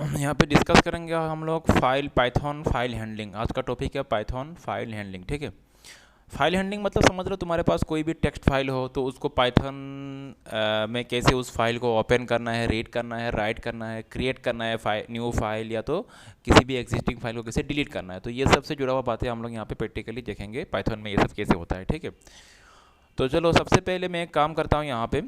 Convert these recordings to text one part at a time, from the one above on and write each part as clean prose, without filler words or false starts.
यहाँ पे डिस्कस करेंगे हम लोग पाइथन फाइल हैंडलिंग। आज का टॉपिक है पाइथन फाइल हैंडलिंग। ठीक है, फाइल हैंडलिंग मतलब समझ लो तुम्हारे पास कोई भी टेक्स्ट फाइल हो तो उसको पाइथन में कैसे उस फाइल को ओपन करना है, रीड करना है, राइट करना है, क्रिएट करना है न्यू फाइल, या तो किसी भी एग्जिस्टिंग फाइल को कैसे डिलीट करना है। तो ये सबसे जुड़ा हुआ बातें हम लोग यहाँ पे प्रैक्टिकली देखेंगे पाइथन में ये सब कैसे होता है। ठीक है, तो चलो सबसे पहले मैं एक काम करता हूँ यहाँ पे।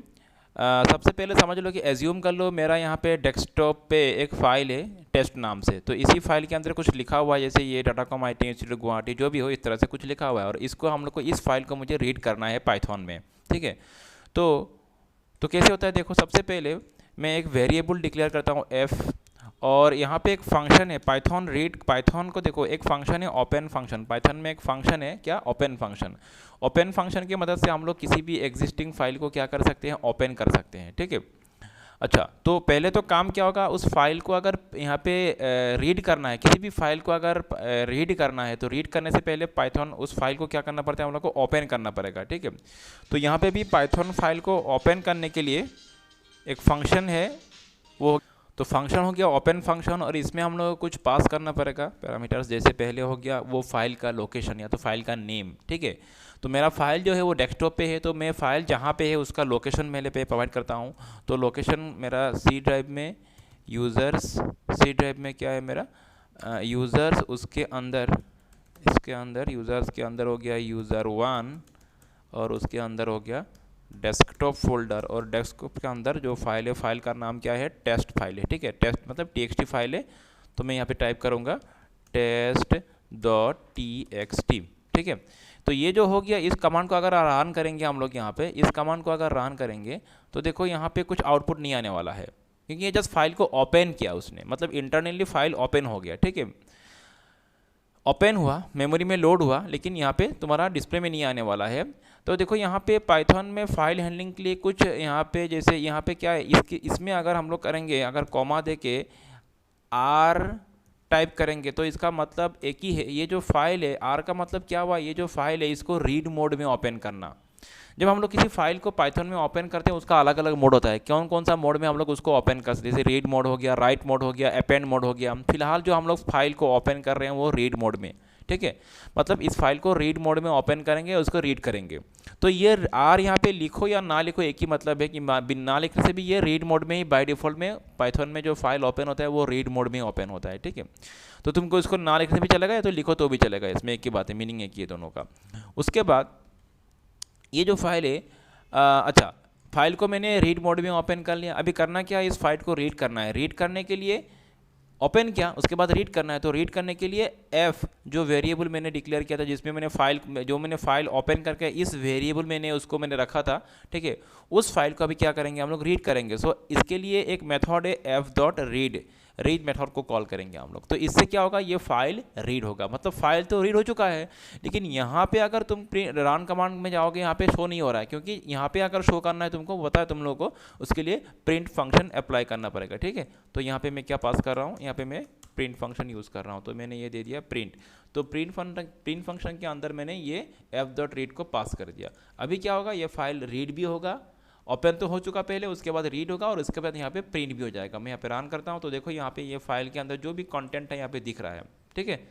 सबसे पहले समझ लो कि एज्यूम कर लो मेरा यहाँ पे डेस्कटॉप पे एक फ़ाइल है टेस्ट नाम से। तो इसी फाइल के अंदर कुछ लिखा हुआ है, जैसे ये डाटाकॉम IT इंस्टीट्यूट गुवाहाटी जो भी हो, इस तरह से कुछ लिखा हुआ है, और इसको हम लोग को इस फाइल को मुझे रीड करना है पाइथन में। ठीक है, तो तो कैसे होता है देखो, सबसे पहले मैं एक वेरिएबल डिक्लेयर करता हूँ एफ, और यहाँ पे एक फंक्शन है पाइथन रीड। पाइथन को देखो, एक फंक्शन है ओपन फंक्शन। पाइथन में एक फंक्शन है क्या, ओपन फंक्शन। ओपन फंक्शन की मदद से हम लोग किसी भी एग्जिस्टिंग फाइल को क्या कर सकते हैं, ओपन कर सकते हैं। ठीक है, अच्छा, तो पहले तो काम क्या होगा, उस फाइल को अगर यहाँ पे रीड करना है, किसी भी फाइल को अगर रीड करना है, तो रीड करने से पहले पाइथन उस फाइल को क्या करना पड़ता है, हम लोग को ओपन करना पड़ेगा। ठीक है, तो यहाँ पे भी पाइथन फाइल को ओपन करने के लिए एक फंक्शन है, वो तो फंक्शन हो गया ओपन फंक्शन, और इसमें हम लोग को कुछ पास करना पड़ेगा पैरामीटर्स। जैसे पहले हो गया वो फाइल का लोकेशन या तो फाइल का नेम। ठीक है, तो मेरा फाइल जो है वो डेस्कटॉप पे है, तो मैं फाइल जहाँ पे है उसका लोकेशन मेरे पे प्रोवाइड करता हूँ। तो लोकेशन मेरा सी ड्राइव में यूज़र्स, सी ड्राइव में क्या है मेरा यूज़र्स, उसके अंदर, इसके अंदर यूज़र्स के अंदर हो गया यूज़र 1, और उसके अंदर हो गया डेस्कटॉप फोल्डर, और डेस्कटॉप के अंदर जो फाइल है, फाइल का नाम क्या है, टेस्ट फाइल है। ठीक है, टेस्ट मतलब TXT फाइल है, तो मैं यहाँ पे टाइप करूँगा test.txt। ठीक है, तो ये जो हो गया, इस कमांड को अगर रन करेंगे हम लोग यहाँ पे, इस कमांड को अगर रन करेंगे तो देखो यहाँ पे कुछ आउटपुट नहीं आने वाला है, क्योंकि ये जस्ट फाइल को ओपन किया उसने, मतलब इंटरनली फाइल ओपन हो गया। ठीक है, ओपन हुआ, मेमोरी में लोड हुआ, लेकिन यहाँ पे तुम्हारा डिस्प्ले में नहीं आने वाला है। तो देखो यहाँ पे पाइथन में फाइल हैंडलिंग के लिए कुछ यहाँ पे, जैसे यहाँ पे क्या है, इसमें अगर हम लोग करेंगे, अगर कॉमा दे के आर टाइप करेंगे तो इसका मतलब एक ही है। ये जो फाइल है, आर का मतलब क्या हुआ, ये जो फाइल है इसको रीड मोड में ओपन करना। जब हम लोग किसी फाइल को पाइथन में ओपन करते हैं, उसका अलग अलग मोड होता है। कौन कौन सा मोड में हम लोग उसको ओपन कर सकते हैं, जैसे रीड मोड हो गया, राइट मोड हो गया, अपेंड मोड हो गया। फिलहाल जो हम लोग फाइल को ओपन कर रहे हैं वो रीड मोड में। ठीक है, मतलब इस फाइल को रीड मोड में ओपन करेंगे, उसको रीड करेंगे। तो ये आर यहाँ पे लिखो या ना लिखो, एक ही मतलब है कि बिना लिखने से भी ये रीड मोड में ही बाय डिफॉल्ट में पाइथन में जो फाइल ओपन होता है वो रीड मोड में ओपन होता है। ठीक है, तो तुमको इसको ना लिखने से भी चलेगा या तो लिखो तो भी चलेगा, इसमें एक ही बात है, मीनिंग एक ही है दोनों का। उसके बाद ये जो फाइल है, अच्छा, फाइल को मैंने रीड मोड में ओपन कर लिया। अभी करना क्या है, इस फाइल को रीड करना है। रीड करने के लिए ओपन किया, उसके बाद रीड करना है। तो रीड करने के लिए एफ, जो वेरिएबल मैंने डिक्लेयर किया था, जिसमें मैंने फाइल ओपन करके इस वेरिएबल उसको मैंने रखा था। ठीक है, उस फाइल को अभी क्या करेंगे, हम लोग रीड करेंगे। सो इसके लिए एक मेथड है f.read, रीड मेथड को कॉल करेंगे हम लोग। तो इससे क्या होगा, ये फाइल रीड होगा, मतलब फाइल तो रीड हो चुका है, लेकिन यहाँ पे अगर तुम रन कमांड में जाओगे, यहाँ पे शो नहीं हो रहा है, क्योंकि यहाँ पे अगर शो करना है तुमको पता है तुम लोगों को, उसके लिए प्रिंट फंक्शन अप्लाई करना पड़ेगा। ठीक है, तो यहाँ पे मैं क्या पास कर रहा हूँ, यहाँ पे मैं प्रिंट फंक्शन यूज़ कर रहा हूँ, तो मैंने ये दे दिया प्रिंट। तो प्रिंट फंक्शन के अंदर मैंने ये f.read को पास कर दिया। अभी क्या होगा, ये फाइल रीड भी होगा, ओपन तो हो चुका पहले, उसके बाद रीड होगा, और उसके बाद यहाँ पे प्रिंट भी हो जाएगा। मैं यहाँ पे रन करता हूँ, तो देखो यहाँ पे ये फाइल के अंदर जो भी कंटेंट है यहाँ पे दिख रहा है। ठीक है,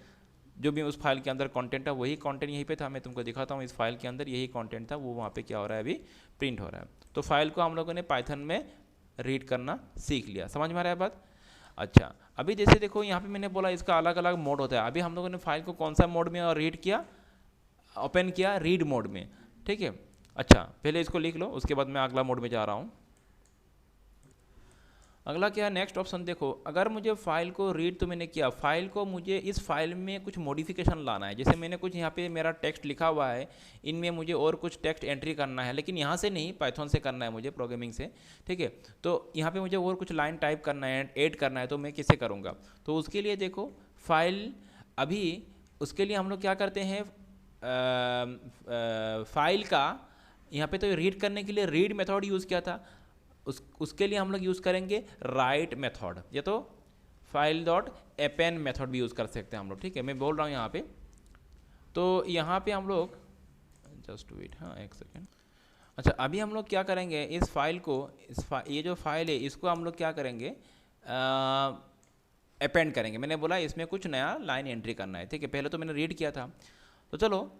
जो भी उस फाइल के अंदर कंटेंट है वही कंटेंट यहीं पे था। मैं तुमको दिखाता हूँ, इस फाइल के अंदर यही कंटेंट था, वो वहाँ पे क्या हो रहा है, अभी प्रिंट हो रहा है। तो फाइल को हम लोगों ने पाइथन में रीड करना सीख लिया। समझ में आ रहा है बात? अच्छा, अभी जैसे देखो यहाँ पे मैंने बोला इसका अलग अलग मोड होता है। अभी हम लोगों ने फाइल को कौन सा मोड में रीड किया, ओपन किया, रीड मोड में। ठीक है, अच्छा, पहले इसको लिख लो, उसके बाद मैं अगला मोड में जा रहा हूँ। अगला क्या है, नेक्स्ट ऑप्शन देखो, अगर मुझे फाइल को रीड तो मैंने किया, फाइल को मुझे इस फाइल में कुछ मॉडिफिकेशन लाना है। जैसे मैंने कुछ यहाँ पे मेरा टेक्स्ट लिखा हुआ है, इनमें मुझे और कुछ टेक्स्ट एंट्री करना है, लेकिन यहाँ से नहीं, पाइथन से करना है मुझे, प्रोग्रामिंग से। ठीक है, तो यहाँ पे मुझे और कुछ लाइन टाइप करना है, ऐड करना है, तो मैं किसे करूँगा? तो उसके लिए देखो फाइल, अभी उसके लिए हम लोग क्या करते हैं, फाइल का यहाँ पे तो रीड करने के लिए रीड मेथड यूज़ किया था, उसके लिए हम लोग यूज़ करेंगे राइट मेथड, या तो फाइल.append मेथड भी यूज़ कर सकते हैं हम लोग। ठीक है, मैं बोल रहा हूँ यहाँ पे, तो यहाँ पे हम लोग जस्ट वेट, हाँ एक सेकेंड। अच्छा, अभी हम लोग क्या करेंगे, इस फाइल को, ये जो फाइल है इसको हम लोग क्या करेंगे, अपेंड करेंगे। मैंने बोला इसमें कुछ नया लाइन एंट्री करना है, ठीक है। पहले तो मैंने रीड किया था, तो चलो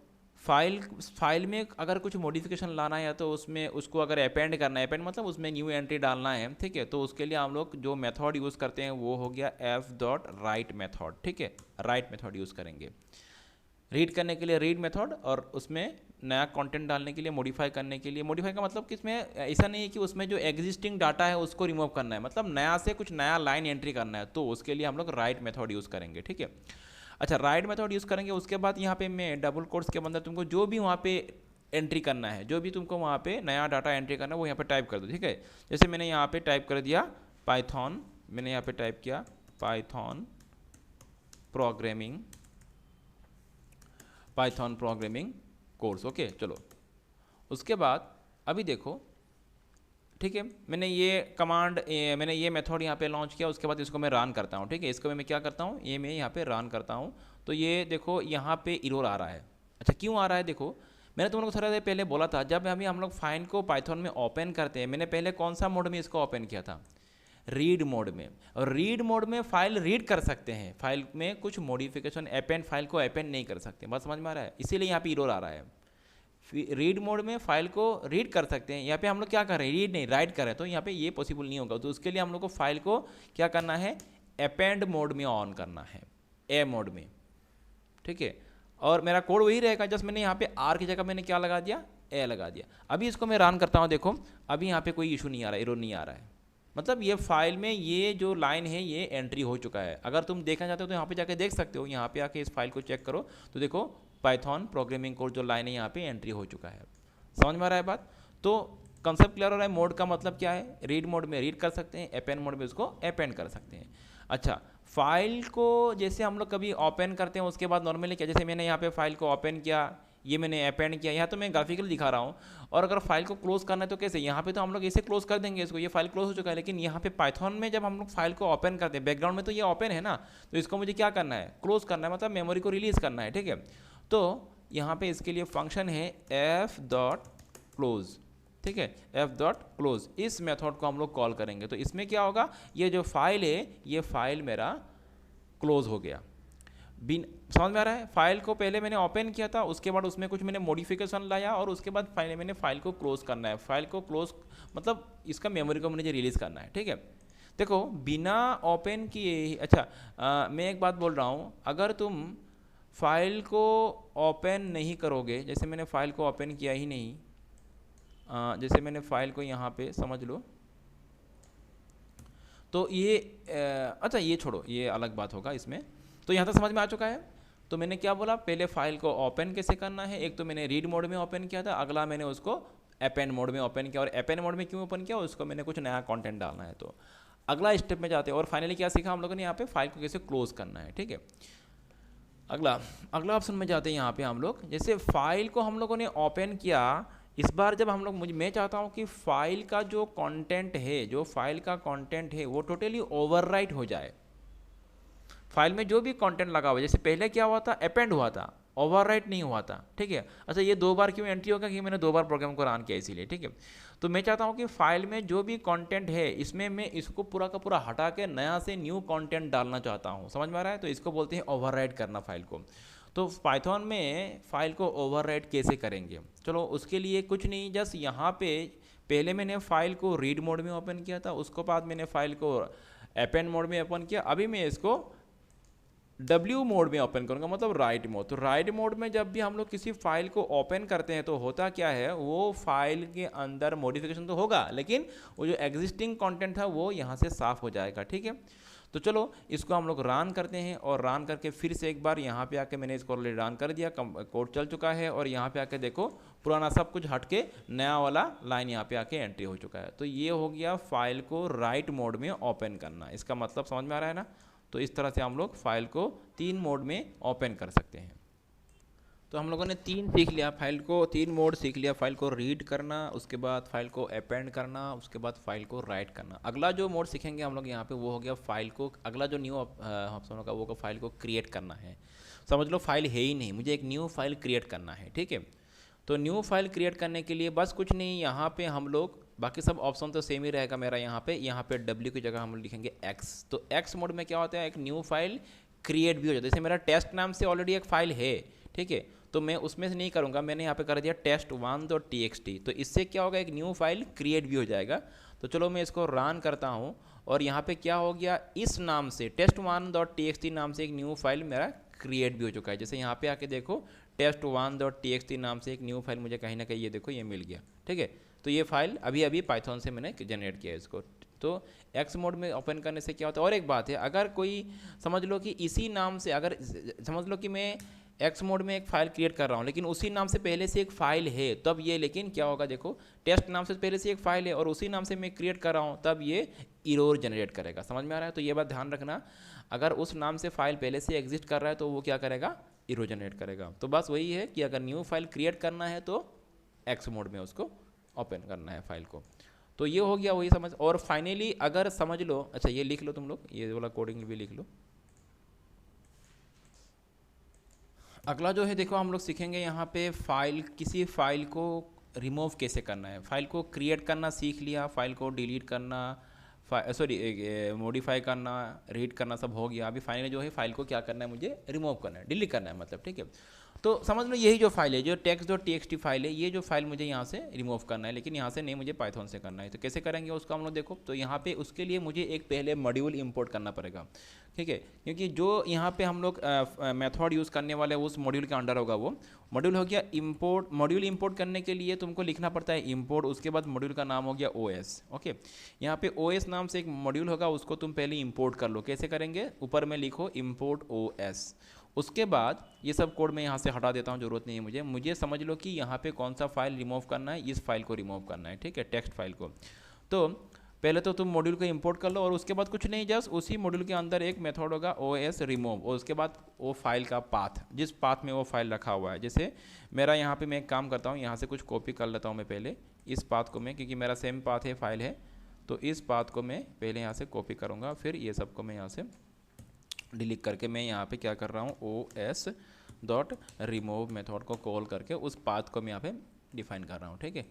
फाइल में अगर कुछ मॉडिफिकेशन लाना है तो उसमें उसको अगर अपेंड करना है, अपेंड मतलब उसमें न्यू एंट्री डालना है, ठीक है। तो उसके लिए हम लोग जो मेथड यूज़ करते हैं वो हो गया f.write मेथड, ठीक है। राइट मेथड यूज़ करेंगे रीड करने के लिए, रीड मेथड, और उसमें नया कंटेंट डालने के लिए, मॉडिफाई करने के लिए। मॉडिफाई का मतलब कि इसमें ऐसा नहीं है कि उसमें जो एग्जिस्टिंग डाटा है उसको रिमूव करना है, मतलब नया से कुछ नया लाइन एंट्री करना है, तो उसके लिए हम लोग राइट मेथड यूज़ करेंगे, ठीक है। अच्छा, राइट मेथड यूज़ करेंगे, उसके बाद यहाँ पे मैं डबल कोट्स के अंदर तुमको जो भी वहाँ पे एंट्री करना है, जो भी तुमको वहाँ पे नया डाटा एंट्री करना है वो यहाँ पे टाइप कर दो, ठीक है। जैसे मैंने यहाँ पे टाइप कर दिया पाइथन, मैंने यहाँ पे टाइप किया पाइथन प्रोग्रामिंग कोर्स, ओके। चलो उसके बाद अभी देखो, ठीक है, मैंने ये कमांड मैंने ये मेथड यहाँ पे लॉन्च किया, उसके बाद इसको मैं रन करता हूँ, ठीक है। इसको मैं क्या करता हूँ, ये मैं यहाँ पे रन करता हूँ, तो ये देखो यहाँ पे एरर आ रहा है। अच्छा, क्यों आ रहा है? देखो मैंने तुम लोग को थोड़ा देर पहले बोला था, जब हम लोग फाइल को पाइथन में ओपन करते हैं, मैंने पहले कौन सा मोड में इसको ओपन किया था? रीड मोड में। और रीड मोड में फाइल रीड कर सकते हैं, फाइल में कुछ मॉडिफिकेशन अपेंड, फाइल को अपेंड नहीं कर सकते। बात समझ में आ रहा है? इसीलिए यहाँ पे एरर आ रहा है। रीड मोड में फाइल को रीड कर सकते हैं, यहाँ पे हम लोग क्या कर रहे हैं, रीड नहीं राइट कर रहे हैं, तो यहाँ पे ये पॉसिबल नहीं होगा। तो उसके लिए हम लोग को फाइल को क्या करना है, अपेंड मोड में ऑन करना है, ए मोड में, ठीक है। और मेरा कोड वही रहेगा, जस्ट मैंने यहाँ पे आर की जगह मैंने क्या लगा दिया, ए लगा दिया। अभी इसको मैं रन करता हूँ, देखो अभी यहाँ पे कोई इशू नहीं आ रहा है, एरर नहीं आ रहा है, मतलब ये फाइल में ये जो लाइन है ये एंट्री हो चुका है। अगर तुम देखना चाहते हो तो यहाँ पे जाके देख सकते हो, यहाँ पे आके इस फाइल को चेक करो तो देखो पाइथन प्रोग्रामिंग कोड जो लाइन है यहाँ पे एंट्री हो चुका है। समझ में आ रहा है बात? तो कंसेप्ट क्लियर हो रहा है। मोड का मतलब क्या है, रीड मोड में रीड कर सकते हैं, अपेंड मोड में उसको अपेंड कर सकते हैं। अच्छा, फाइल को जैसे हम लोग कभी ओपन करते हैं उसके बाद नॉर्मली क्या, जैसे मैंने यहाँ पे फाइल को ओपन किया, ये मैंने अपेंड किया, यहाँ तो मैं ग्राफिकली दिखा रहा हूँ। और अगर फाइल को क्लोज करना है तो कैसे, यहाँ पे तो हम लोग ऐसे क्लोज कर देंगे इसको, ये फाइल क्लोज हो चुका है। लेकिन यहाँ पे पाइथन में जब हम लोग फाइल को ओपन करते हैं, बैकग्राउंड में तो ये ओपन है ना, तो इसको मुझे क्या करना है, क्लोज करना है, मतलब मेमोरी को रिलीज करना है, ठीक है। तो यहाँ पे इसके लिए फंक्शन है f.close, ठीक है, f.close। इस मेथड को हम लोग कॉल करेंगे, तो इसमें क्या होगा, ये जो फाइल है ये फाइल मेरा क्लोज हो गया। समझ में आ रहा है? फाइल को पहले मैंने ओपन किया था, उसके बाद उसमें कुछ मैंने मॉडिफिकेशन लाया, और उसके बाद मैंने फाइल को क्लोज करना है। फाइल को क्लोज मतलब इसका मेमोरी को मुझे रिलीज करना है, ठीक है। देखो बिना ओपन किए, अच्छा मैं एक बात बोल रहा हूँ, अगर तुम फाइल को ओपन नहीं करोगे, जैसे मैंने फाइल को ओपन किया ही नहीं, जैसे मैंने फाइल को यहाँ पे समझ लो, तो ये अच्छा ये छोड़ो, ये अलग बात होगा इसमें। तो यहाँ तक समझ में आ चुका है। तो मैंने क्या बोला, पहले फाइल को ओपन कैसे करना है, एक तो मैंने रीड मोड में ओपन किया था, अगला मैंने उसको अपेंड मोड में ओपन किया। और अपेंड मोड में क्यों ओपन किया, उसको मैंने कुछ नया कंटेंट डालना है, तो अगला स्टेप में जाते हैं। और फाइनली क्या सीखा हम लोगों ने, यहाँ पे फाइल को कैसे क्लोज करना है, ठीक है। अगला ऑप्शन में जाते हैं। यहाँ पे हम लोग जैसे फाइल को हम लोगों ने ओपन किया, इस बार जब हम लोग मैं चाहता हूँ कि फाइल का जो कंटेंट है, जो फाइल का कंटेंट है वो टोटली ओवरराइट हो जाए। फाइल में जो भी कंटेंट लगा हुआ है, जैसे पहले क्या हुआ था, अपेंड हुआ था, ओवरराइट नहीं हुआ था, ठीक है। अच्छा, ये 2 बार क्यों एंट्री होगा, कि मैंने 2 बार प्रोग्राम को रन किया इसीलिए, ठीक है। तो मैं चाहता हूँ कि फाइल में जो भी कंटेंट है इसमें मैं इसको पूरा का पूरा हटा के नया से न्यू कंटेंट डालना चाहता हूँ। समझ में आ रहा है? तो इसको बोलते हैं ओवरराइट करना फाइल को। तो पाइथन में फाइल को ओवरराइट कैसे करेंगे, चलो उसके लिए कुछ नहीं, जस्ट यहाँ पे पहले मैंने फाइल को रीड मोड में ओपन किया था, उसके बाद मैंने फाइल को अपेंड मोड में ओपन किया, अभी मैं इसको W मोड में ओपन करूंगा, मतलब राइट मोड। तो राइट मोड में जब भी हम लोग किसी फाइल को ओपन करते हैं तो होता क्या है, वो फाइल के अंदर मॉडिफिकेशन तो होगा, लेकिन वो जो एग्जिस्टिंग कंटेंट था वो यहाँ से साफ हो जाएगा, ठीक है। तो चलो इसको हम लोग रन करते हैं, और रन करके फिर से एक बार यहाँ पे आके मैंने इसको ऑलरेडी रन कर दिया, कोड चल चुका है। और यहाँ पे आके देखो पुराना सब कुछ हट के नया वाला लाइन यहाँ पे आके एंट्री हो चुका है। तो ये हो गया फाइल को राइट मोड में ओपन करना। इसका मतलब समझ में आ रहा है ना? तो इस तरह से हम लोग फाइल को 3 मोड में ओपन कर सकते हैं। तो हम लोगों ने 3 सीख लिया, फाइल को 3 मोड सीख लिया, फाइल को रीड करना, उसके बाद फाइल को अपेंड करना, उसके बाद फाइल को राइट करना। अगला जो मोड सीखेंगे हम लोग यहाँ पे वो हो गया फाइल को, अगला जो न्यू ऑप्शन होगा वो फाइल को क्रिएट करना है। समझ लो फाइल है ही नहीं, मुझे एक न्यू फाइल क्रिएट करना है, ठीक है। तो न्यू फाइल क्रिएट करने के लिए बस कुछ नहीं, यहाँ पे हम लोग बाकी सब ऑप्शन तो सेम ही रहेगा मेरा। यहाँ पे W की जगह हम लिखेंगे X। तो X मोड में क्या होता है, एक न्यू फाइल क्रिएट भी हो जाता है। जैसे मेरा टेस्ट नाम से ऑलरेडी एक फाइल है, ठीक है, तो मैं उसमें से नहीं करूँगा, मैंने यहाँ पे कर दिया test1.txt। तो इससे क्या होगा, एक न्यू फाइल क्रिएट भी हो जाएगा। तो चलो मैं इसको रन करता हूँ, और यहाँ पे क्या हो गया, इस नाम से test1.txt नाम से एक न्यू फाइल मेरा क्रिएट भी हो चुका है। जैसे यहाँ पे आके देखो test1.txt नाम से एक न्यू फाइल मुझे कहीं ना कहीं ये देखो ये मिल गया, ठीक है। तो ये फाइल अभी अभी पाइथन से मैंने जनरेट किया है इसको। तो एक्स मोड में ओपन करने से क्या होता है, और एक बात है, अगर कोई समझ लो कि इसी नाम से, अगर समझ लो कि मैं एक्स मोड में एक फाइल क्रिएट कर रहा हूँ, लेकिन उसी नाम से पहले से एक फाइल है, तब ये, लेकिन क्या होगा देखो, टेस्ट नाम से पहले से एक फाइल है और उसी नाम से मैं क्रिएट कर रहा हूँ, तब ये इरोर जनरेट करेगा। समझ में आ रहा है? तो ये बात ध्यान रखना, अगर उस नाम से फाइल पहले से एग्जिस्ट कर रहा है तो वो क्या करेगा, इरोर जनरेट करेगा। तो बस वही है कि अगर न्यू फाइल क्रिएट करना है तो एक्स मोड में उसको ओपन करना है फाइल को। तो ये हो गया वही समझ। और फाइनली अगर समझ लो, अच्छा ये लिख लो तुम लोग, ये वाला कोडिंग भी लिख लो। अगला जो है देखो, हम लोग सीखेंगे यहाँ पे फाइल, किसी फाइल को रिमूव कैसे करना है। फाइल को क्रिएट करना सीख लिया, फाइल को डिलीट करना, मॉडिफाई करना, रीड करना सब हो गया। अभी फाइनली जो है फाइल को क्या करना है, मुझे रिमूव करना है, डिलीट करना है मतलब, ठीक है। तो समझ लो यही जो फाइल है, जो text.txt फाइल है, ये जो फाइल मुझे यहाँ से रिमूव करना है, लेकिन यहाँ से नहीं, मुझे पाइथन से करना है। तो कैसे करेंगे उसको हम लोग देखो। तो यहाँ पे उसके लिए मुझे एक पहले मॉड्यूल इंपोर्ट करना पड़ेगा, ठीक है, क्योंकि जो यहाँ पे हम लोग मेथड यूज़ करने वाले उस मॉड्यूल के अंडर होगा। वो मॉड्यूल हो गया इंपोर्ट। मॉड्यूल इंपोर्ट करने के लिए तुमको लिखना पड़ता है इंपोर्ट, उसके बाद मॉड्यूल का नाम हो गया OS। ओके, यहाँ पे OS नाम से एक मॉड्यूल होगा, उसको तुम पहले इंपोर्ट कर लो। कैसे करेंगे, ऊपर में लिखो इंपोर्ट OS। उसके बाद ये सब कोड मैं यहाँ से हटा देता हूँ, ज़रूरत नहीं है मुझे समझ लो कि यहाँ पे कौन सा फाइल रिमूव करना है, इस फाइल को रिमूव करना है, ठीक है, टेक्स्ट फाइल को। तो पहले तो तुम मॉड्यूल को इंपोर्ट कर लो, और उसके बाद कुछ नहीं, जस्ट उसी मॉड्यूल के अंदर एक मेथड होगा OS रिमूव, और उसके बाद वो फाइल का पाथ, जिस पाथ में वो फाइल रखा हुआ है। जैसे मेरा यहाँ पे मैं एक काम करता हूँ, यहाँ से कुछ कॉपी कर लेता हूँ मैं पहले, इस पाथ को मैं, क्योंकि मेरा सेम पाथ है, फाइल है, तो इस पाथ को मैं पहले यहाँ से कॉपी करूँगा, फिर ये सब को मैं यहाँ से डिलीट करके मैं यहाँ पे क्या कर रहा हूँ, OS.remove मेथड को कॉल करके उस पाथ को मैं यहाँ पे डिफाइन कर रहा हूँ, ठीक है।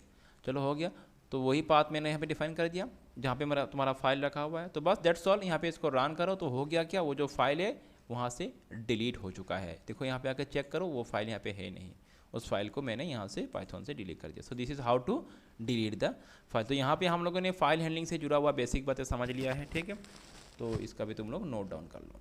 चलो हो गया। तो वही पाथ मैंने यहाँ पे डिफाइन कर दिया जहाँ पे मेरा तुम्हारा फाइल रखा हुआ है। तो बस दैट्स ऑल। यहाँ पे इसको रन करो तो हो गया क्या, वो जो फाइल है वहाँ से डिलीट हो चुका है। देखो यहाँ पे आकर चेक करो, वो फाइल यहाँ पे है नहीं, उस फाइल को मैंने यहाँ से पाइथन से डिलीट कर दिया। So this is how to delete the file. तो यहाँ पे हम लोगों ने फाइल हैंडलिंग से जुड़ा हुआ बेसिक बातें समझ लिया है, ठीक है। तो इसका भी तुम लोग नोट डाउन कर लो।